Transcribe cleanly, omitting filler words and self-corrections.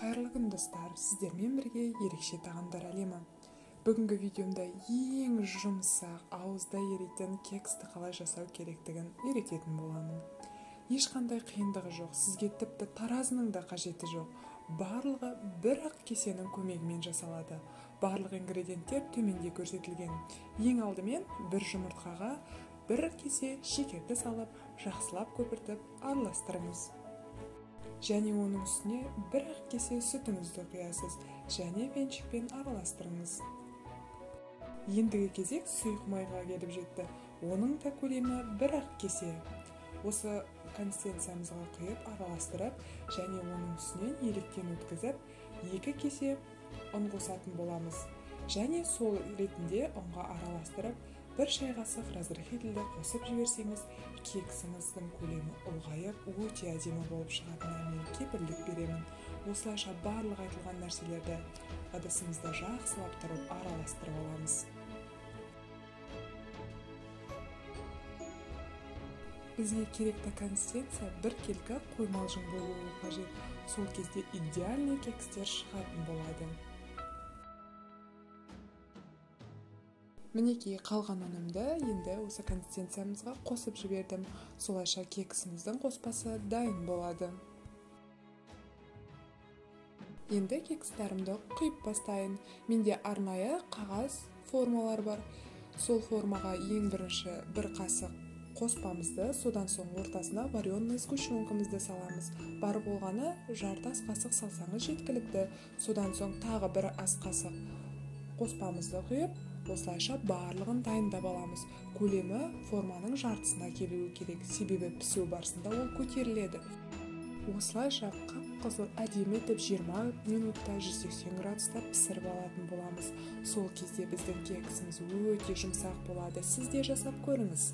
Қайырлы күн достар, сіздермен бірге ерекше тағамдар әлемі. Бүгінгі видеомда ең жұмсақ, ауызда еритін кексті қалай жасау керектігін үйрететін боламын. Ешқандай қиындығы жоқ, сізге тіпті таразының да қажеті жоқ. Барлығы бір-ақ кесенің көмегімен жасалады. Барлық ингредиенттер төменде көрсетілген. Ең алдымен бір жұмыртқаға бір кесе шекерді салып, жақсылап көпіртіп араластырыңыз. Және оның үстіне бір-ақ кесе сүтіңізді құясыз және венчикпен араластырыңыз. Ендігі кезек сұйық майға келіп жетті. Оның да көлемі бір-ақ кесе. Осы консистенциямызға құйып араластырып және оның үстінен електен өткізіп, 2 кесе ұн қосатын боламыз. Және сол ретінде ұнға араластырып, 1 шай қасық разрыхительді қосып жіберсеңіз, кексіңіздің көлемі ұлғайып, өте әдемі болып шығатынына мен кепілдік беремін. Осылайша барлық айтылған нәрселерді ыдысымызда жақсылап тұрып араластырып аламыз. Бізге керекті консистенция бір келкі қоймалжың болуы қажет. Сол кезде идеальный кекстер шығатын болады. Мінекей қалған өнімді енді осы консистенциямызға қосып жібердім. Солайша кексіміздің қоспасы дайын болады. Енді кекстарымды құйып бастайын. Менде арнайы қағаз формалар бар. Сол формаға ең бірінші 1 қасық қоспамызды, содан соң ортасына вареный сгущенкамызды саламыз. Бар болғаны жарты ас қасық салсаңыз жеткілікті. Содан соң тағы 1 ас қасық қоспамызды құйып, осылайша барлығын дайындап аламыз. Көлемі форманың жартысына келуі керек, себебі пісу барысында ол көтеріледі. Осылайша қып-қызыл әдемі етіп 20 минутта 180 градуста пісіріп алатын боламыз. Сол кезде біздің кексіміз өте жұмсақ болады. Сіз де жасап көріңіз.